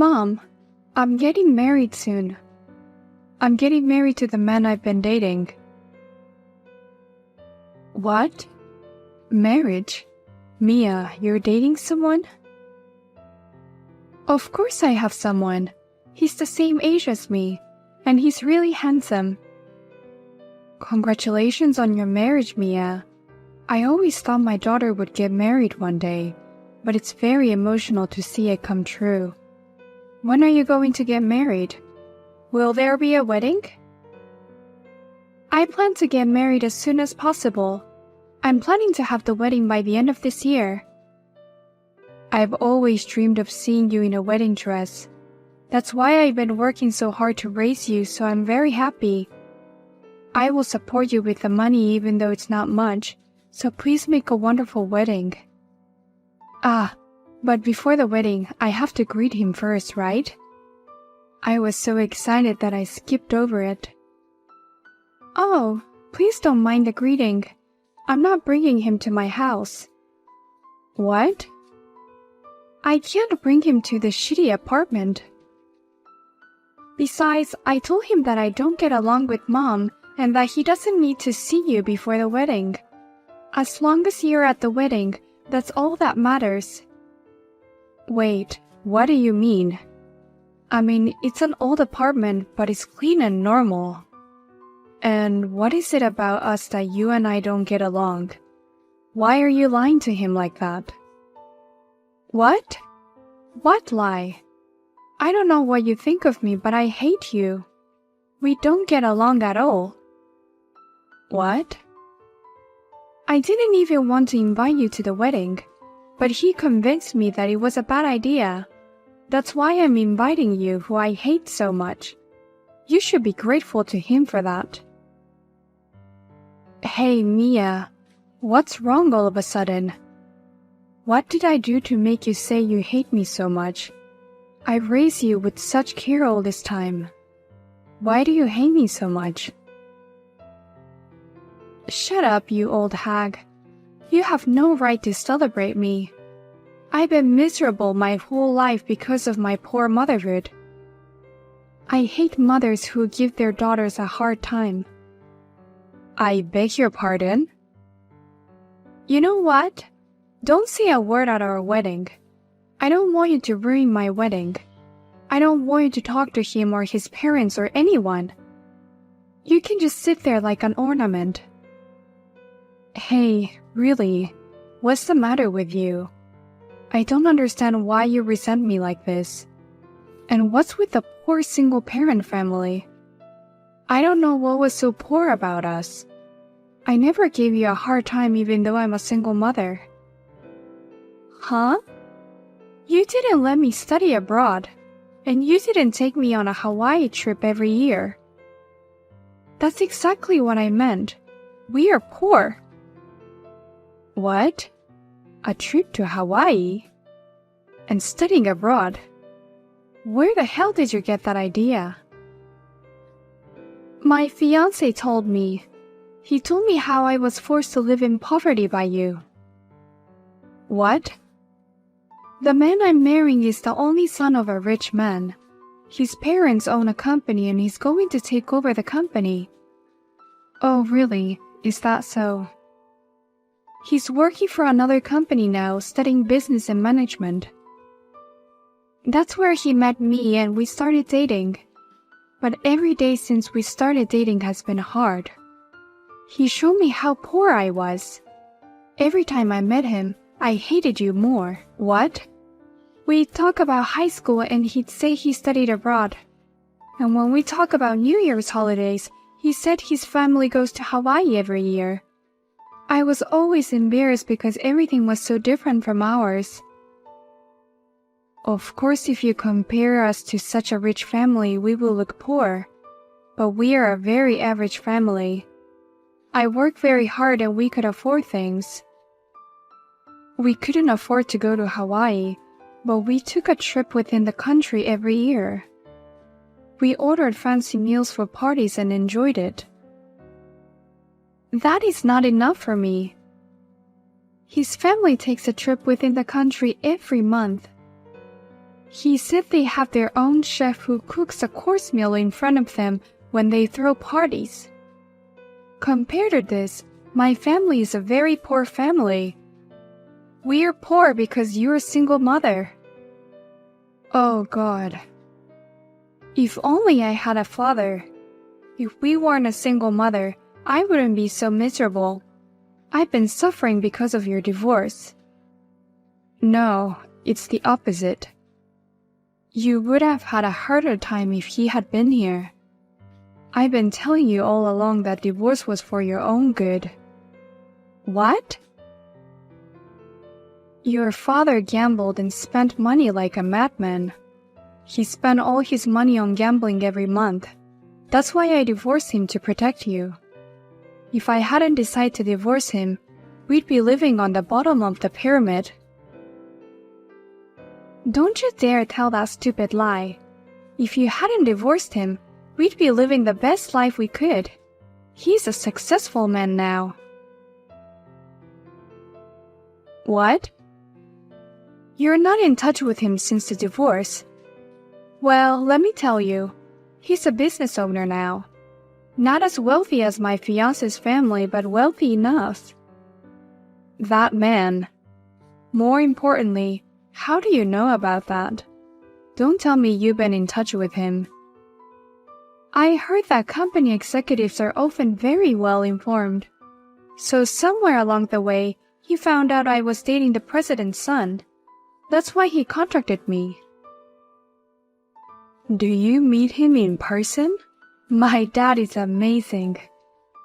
Mom, I'm getting married soon. I'm getting married to the man I've been dating. What? Marriage? Mia, you're dating someone? Of course I have someone. He's the same age as me, and he's really handsome. Congratulations on your marriage, Mia. I always thought my daughter would get married one day, but it's very emotional to see it come true. When are you going to get married? Will there be a wedding? I plan to get married as soon as possible. I'm planning to have the wedding by the end of this year. I've always dreamed of seeing you in a wedding dress. That's why I've been working so hard to raise you, so I'm very happy. I will support you with the money even though it's not much, so please make a wonderful wedding. But before the wedding, I have to greet him first, right? I was so excited that I skipped over it. Oh, please don't mind the greeting. I'm not bringing him to my house. What? I can't bring him to the shitty apartment. Besides, I told him that I don't get along with Mom and that he doesn't need to see you before the wedding. As long as you're at the wedding, that's all that matters. Wait, what do you mean? I mean, it's an old apartment, but it's clean and normal. And what is it about us that you and I don't get along? Why are you lying to him like that? What? What lie? I don't know what you think of me, but I hate you. We don't get along at all. What? I didn't even want to invite you to the wedding, but he convinced me that it was a bad idea. That's why I'm inviting you, who I hate so much. You should be grateful to him for that. Hey, Mia, what's wrong all of a sudden? What did I do to make you say you hate me so much? I raised you with such care all this time. Why do you hate me so much? Shut up, you old hag. You have no right to celebrate me. I've been miserable my whole life because of my poor motherhood. I hate mothers who give their daughters a hard time. I beg your pardon? You know what? Don't say a word at our wedding. I don't want you to ruin my wedding. I don't want you to talk to him or his parents or anyone. You can just sit there like an ornament. Hey, really, what's the matter with you? I don't understand why you resent me like this. And what's with the poor single-parent family? I don't know what was so poor about us. I never gave you a hard time even though I'm a single mother. Huh? You didn't let me study abroad, and you didn't take me on a Hawaii trip every year. That's exactly what I meant. We are poor. What? A trip to Hawaii? And studying abroad? Where the hell did you get that idea? My fiancé told me. He told me how I was forced to live in poverty by you. What? The man I'm marrying is the only son of a rich man. His parents own a company and he's going to take over the company. Oh, really? Is that so? He's working for another company now, studying business and management. That's where he met me and we started dating. But every day since we started dating has been hard. He showed me how poor I was. Every time I met him, I hated you more. What? We'd talk about high school and he'd say he studied abroad. And when we talk about New Year's holidays, he said his family goes to Hawaii every year. I was always embarrassed because everything was so different from ours. Of course, if you compare us to such a rich family, we will look poor. But we are a very average family. I work very hard and we could afford things. We couldn't afford to go to Hawaii, but we took a trip within the country every year. We ordered fancy meals for parties and enjoyed it. That is not enough for me. His family takes a trip within the country every month. He said they have their own chef who cooks a course meal in front of them when they throw parties. Compared to this, my family is a very poor family. We're poor because you're a single mother. Oh God. If only I had a father. If we weren't a single mother, I wouldn't be so miserable. I've been suffering because of your divorce. No, it's the opposite. You would have had a harder time if he had been here. I've been telling you all along that divorce was for your own good. What? Your father gambled and spent money like a madman. He spent all his money on gambling every month. That's why I divorced him to protect you. If I hadn't decided to divorce him, we'd be living on the bottom of the pyramid. Don't you dare tell that stupid lie. If you hadn't divorced him, we'd be living the best life we could. He's a successful man now. What? You're not in touch with him since the divorce. Well, let me tell you, he's a business owner now. Not as wealthy as my fiancé's family, but wealthy enough. That man. More importantly, how do you know about that? Don't tell me you've been in touch with him. I heard that company executives are often very well informed. So somewhere along the way, he found out I was dating the president's son. That's why he contacted me. Do you meet him in person? My dad is amazing.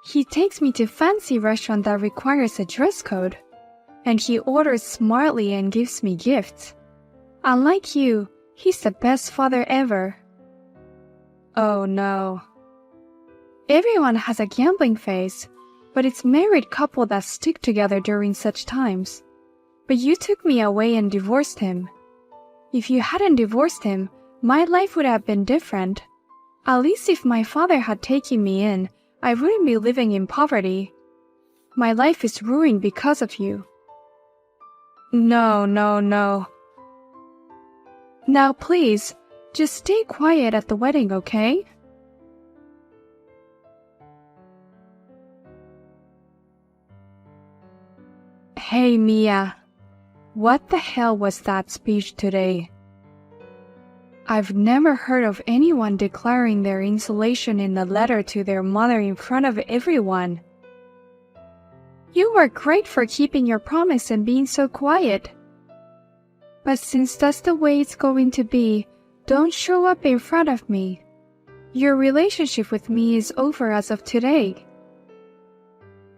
He takes me to fancy restaurant that requires a dress code. And he orders smartly and gives me gifts. Unlike you, he's the best father ever. Oh no. Everyone has a gambling phase, but it's married couple that stick together during such times. But you took me away and divorced him. If you hadn't divorced him, my life would have been different. At least if my father had taken me in, I wouldn't be living in poverty. My life is ruined because of you. No. Now please, just stay quiet at the wedding, okay? Hey Mia, what the hell was that speech today? I've never heard of anyone declaring their insulation in a letter to their mother in front of everyone. You were great for keeping your promise and being so quiet. But since that's the way it's going to be, don't show up in front of me. Your relationship with me is over as of today.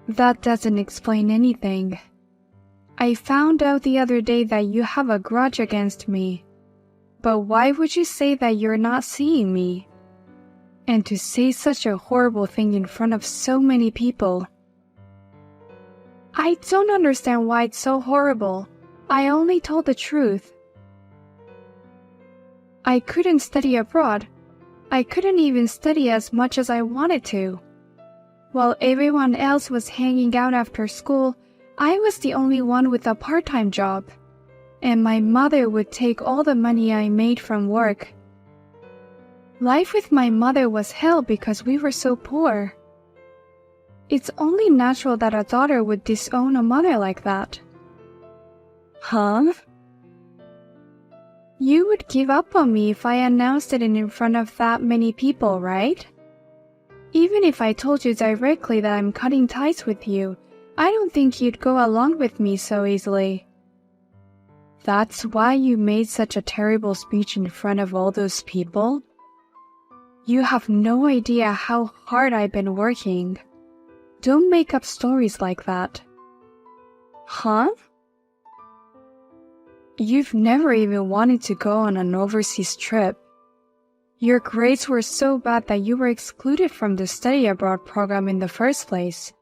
That doesn't explain anything. I found out the other day that you have a grudge against me. But why would you say that you're not seeing me? And to say such a horrible thing in front of so many people. I don't understand why it's so horrible. I only told the truth. I couldn't study abroad. I couldn't even study as much as I wanted to. While everyone else was hanging out after school, I was the only one with a part-time job. And my mother would take all the money I made from work. Life with my mother was hell because we were so poor. It's only natural that a daughter would disown a mother like that. Huh? You would give up on me if I announced it in front of that many people, right? Even if I told you directly that I'm cutting ties with you, I don't think you'd go along with me so easily. That's why you made such a terrible speech in front of all those people? You have no idea how hard I've been working. Don't make up stories like that. Huh? You've never even wanted to go on an overseas trip. Your grades were so bad that you were excluded from the study abroad program in the first place.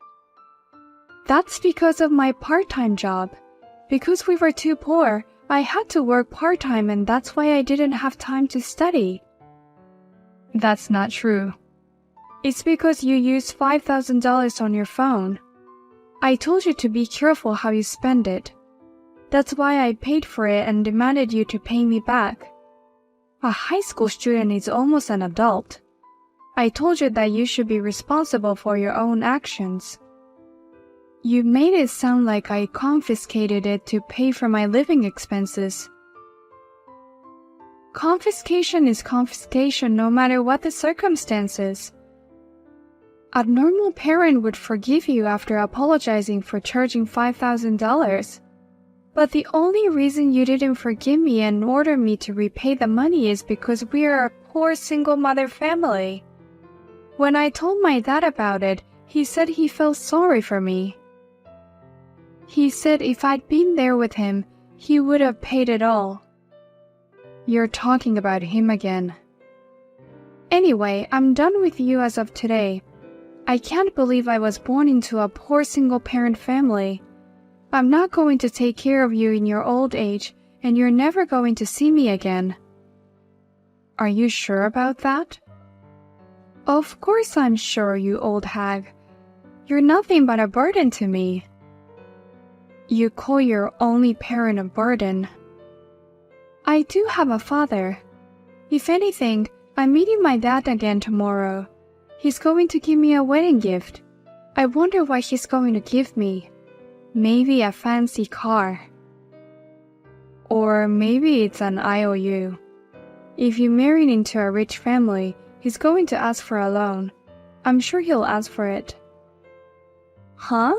That's because of my part-time job. Because we were too poor, I had to work part-time and that's why I didn't have time to study. That's not true. It's because you used $5,000 on your phone. I told you to be careful how you spend it. That's why I paid for it and demanded you to pay me back. A high school student is almost an adult. I told you that you should be responsible for your own actions. You made it sound like I confiscated it to pay for my living expenses. Confiscation is confiscation no matter what the circumstances. A normal parent would forgive you after apologizing for charging $5,000. But the only reason you didn't forgive me and order me to repay the money is because we are a poor single mother family. When I told my dad about it, he said he felt sorry for me. He said if I'd been there with him, he would have paid it all. You're talking about him again. Anyway, I'm done with you as of today. I can't believe I was born into a poor single-parent family. I'm not going to take care of you in your old age, and you're never going to see me again. Are you sure about that? Of course I'm sure, you old hag. You're nothing but a burden to me. You call your only parent a burden. I do have a father. If anything, I'm meeting my dad again tomorrow. He's going to give me a wedding gift. I wonder what he's going to give me. Maybe a fancy car. Or maybe it's an IOU. If you married into a rich family, he's going to ask for a loan. I'm sure he'll ask for it. Huh?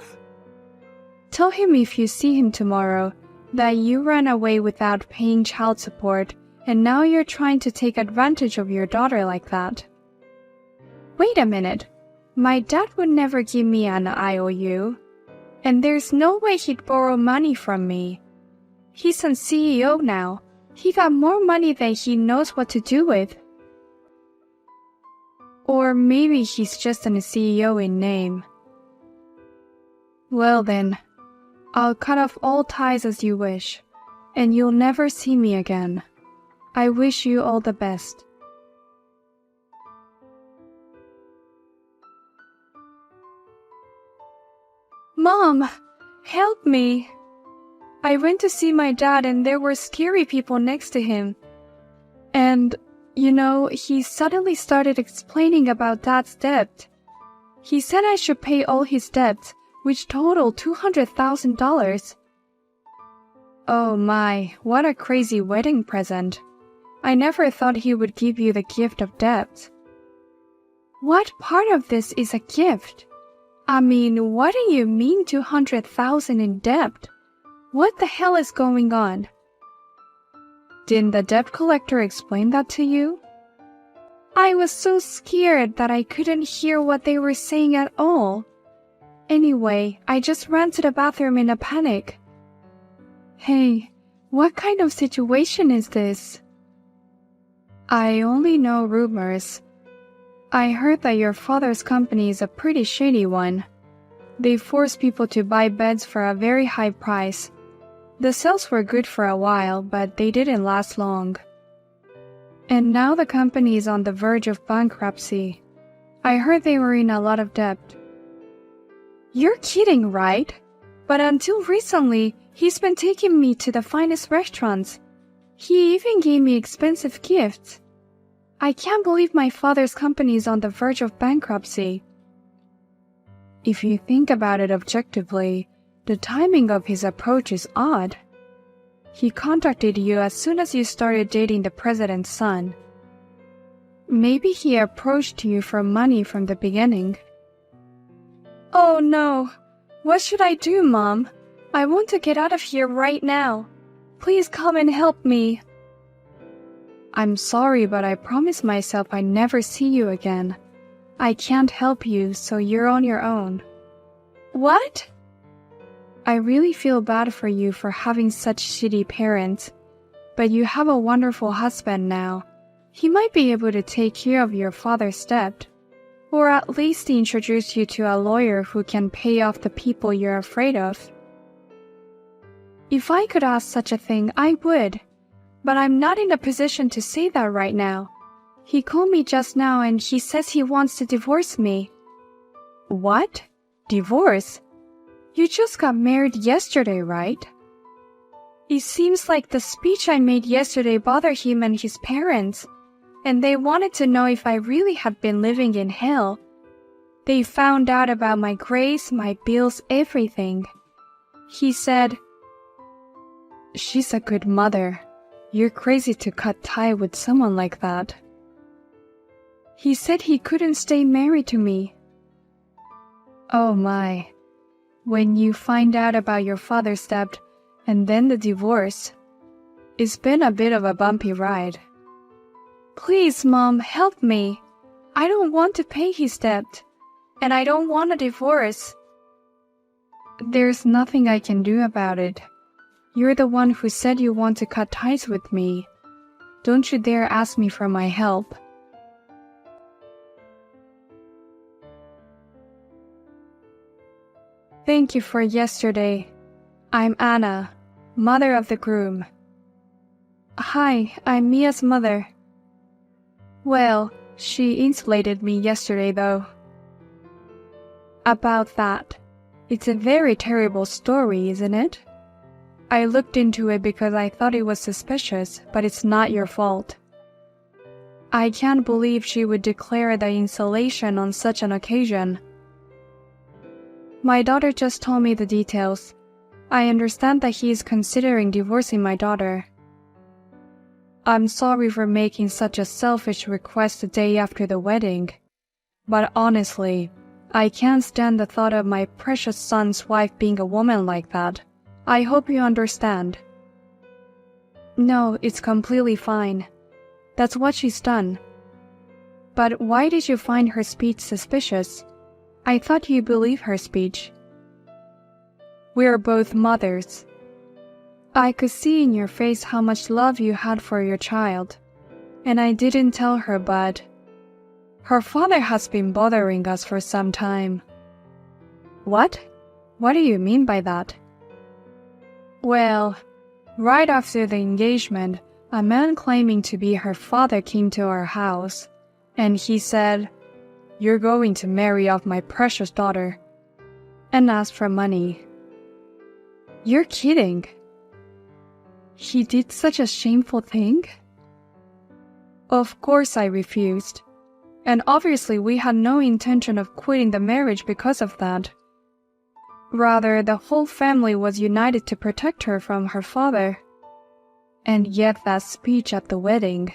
Tell him if you see him tomorrow that you ran away without paying child support and now you're trying to take advantage of your daughter like that. Wait a minute. My dad would never give me an IOU. And there's no way he'd borrow money from me. He's a CEO now. He got more money than he knows what to do with. Or maybe he's just a CEO in name. Well then, I'll cut off all ties as you wish, and you'll never see me again. I wish you all the best. Mom, help me. I went to see my dad and there were scary people next to him. And, he suddenly started explaining about Dad's debt. He said I should pay all his debts, which totaled $200,000. Oh my, what a crazy wedding present. I never thought he would give you the gift of debt. What part of this is a gift? I mean, what do you mean $200,000 in debt? What the hell is going on? Didn't the debt collector explain that to you? I was so scared that I couldn't hear what they were saying at all. Anyway, I just ran to the bathroom in a panic. Hey, what kind of situation is this? I only know rumors. I heard that your father's company is a pretty shady one. They force people to buy beds for a very high price. The sales were good for a while, but they didn't last long. And now the company is on the verge of bankruptcy. I heard they were in a lot of debt. You're kidding, right? But until recently, he's been taking me to the finest restaurants. He even gave me expensive gifts. I can't believe my father's company is on the verge of bankruptcy. If you think about it objectively, the timing of his approach is odd. He contacted you as soon as you started dating the president's son. Maybe he approached you for money from the beginning. Oh no! What should I do, Mom? I want to get out of here right now. Please come and help me. I'm sorry, but I promised myself I'd never see you again. I can't help you, so you're on your own. What? I really feel bad for you for having such shitty parents, but you have a wonderful husband now. He might be able to take care of your father's debt, or at least introduce you to a lawyer who can pay off the people you're afraid of. If I could ask such a thing, I would. But I'm not in a position to say that right now. He called me just now and he says he wants to divorce me. What? Divorce? You just got married yesterday, right? It seems like the speech I made yesterday bothered him and his parents, and they wanted to know if I really had been living in hell. They found out about my grades, my bills, everything. He said, "She's a good mother. You're crazy to cut tie with someone like that." He said he couldn't stay married to me. Oh my. When you find out about your father's debt and then the divorce, it's been a bit of a bumpy ride. Please, Mom, help me. I don't want to pay his debt, and I don't want a divorce. There's nothing I can do about it. You're the one who said you want to cut ties with me. Don't you dare ask me for my help. Thank you for yesterday. I'm Anna, mother of the groom. Hi, I'm Mia's mother. Well, she insulated me yesterday though. About that, it's a very terrible story, isn't it? I looked into it because I thought it was suspicious, but it's not your fault. I can't believe she would declare the insulation on such an occasion. My daughter just told me the details. I understand that he is considering divorcing my daughter. I'm sorry for making such a selfish request the day after the wedding, but honestly, I can't stand the thought of my precious son's wife being a woman like that. I hope you understand. No, it's completely fine. That's what she's done. But why did you find her speech suspicious? I thought you believed her speech. We're both mothers. I could see in your face how much love you had for your child, and I didn't tell her, but her father has been bothering us for some time. What? What do you mean by that? Well, right after the engagement, a man claiming to be her father came to our house, and he said, "You're going to marry off my precious daughter," and asked for money. You're kidding. He did such a shameful thing? Of course I refused, and obviously we had no intention of quitting the marriage because of that. Rather, the whole family was united to protect her from her father. And yet that speech at the wedding.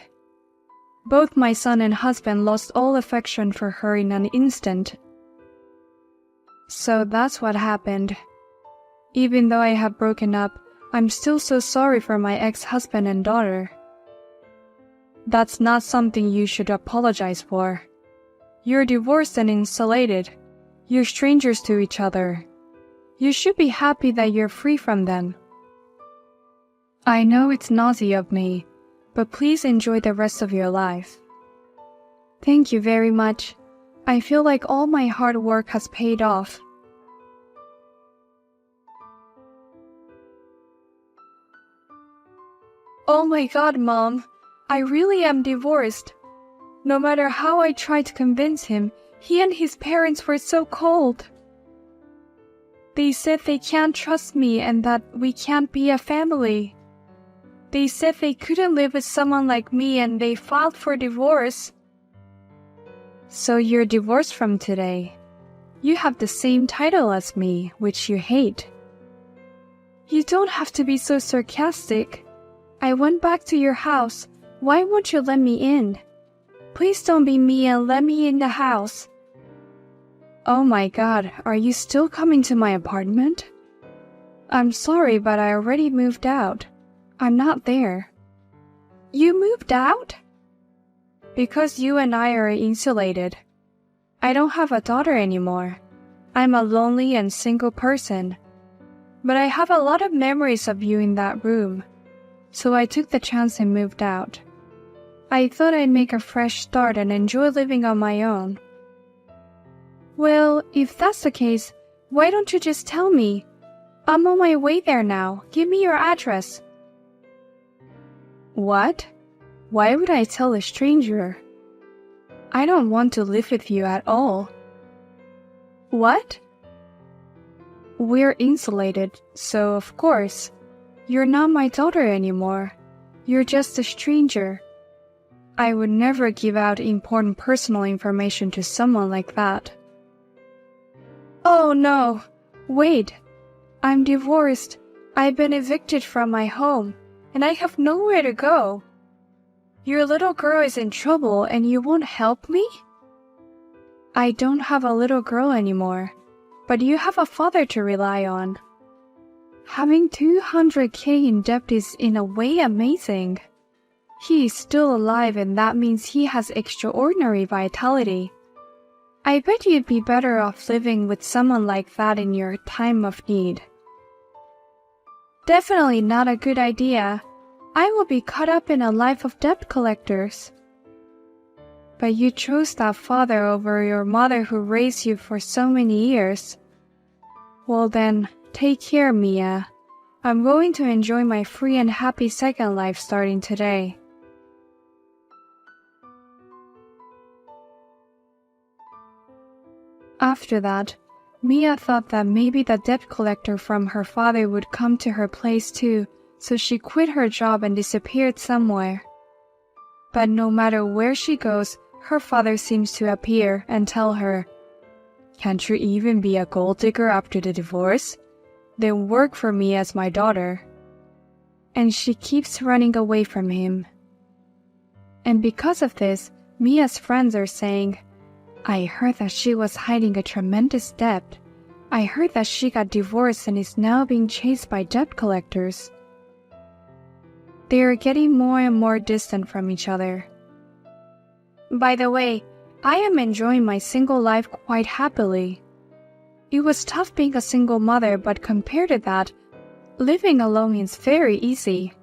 Both my son and husband lost all affection for her in an instant. So that's what happened. Even though I have broken up, I'm still so sorry for my ex-husband and daughter. That's not something you should apologize for. You're divorced and insulated. You're strangers to each other. You should be happy that you're free from them. I know it's naughty of me, but please enjoy the rest of your life. Thank you very much. I feel like all my hard work has paid off. Oh my God, Mom. I really am divorced. No matter how I tried to convince him, he and his parents were so cold. They said they can't trust me and that we can't be a family. They said they couldn't live with someone like me and they filed for divorce. So you're divorced from today. You have the same title as me, which you hate. You don't have to be so sarcastic. I went back to your house. Why won't you let me in? Please don't be mean and let me in the house. Oh my God, are you still coming to my apartment? I'm sorry, but I already moved out. I'm not there. You moved out? Because you and I are insulated. I don't have a daughter anymore. I'm a lonely and single person. But I have a lot of memories of you in that room. So I took the chance and moved out. I thought I'd make a fresh start and enjoy living on my own. Well, if that's the case, why don't you just tell me? I'm on my way there now. Give me your address. What? Why would I tell a stranger? I don't want to live with you at all. What? We're insulated, so of course. You're not my daughter anymore. You're just a stranger. I would never give out important personal information to someone like that. Oh no, wait. I'm divorced. I've been evicted from my home, and I have nowhere to go. Your little girl is in trouble and you won't help me? I don't have a little girl anymore, but you have a father to rely on. Having 200K in debt is in a way amazing. He is still alive and that means he has extraordinary vitality. I bet you'd be better off living with someone like that in your time of need. Definitely not a good idea. I will be caught up in a life of debt collectors. But you chose that father over your mother who raised you for so many years. Well then, take care, Mia. I'm going to enjoy my free and happy second life starting today. After that, Mia thought that maybe the debt collector from her father would come to her place too, so she quit her job and disappeared somewhere. But no matter where she goes, her father seems to appear and tell her, "Can't you even be a gold digger after the divorce? Then work for me as my daughter." And she keeps running away from him. And because of this, Mia's friends are saying, "I heard that she was hiding a tremendous debt. I heard that she got divorced and is now being chased by debt collectors." They are getting more and more distant from each other. By the way, I am enjoying my single life quite happily. It was tough being a single mother, but compared to that, living alone is very easy.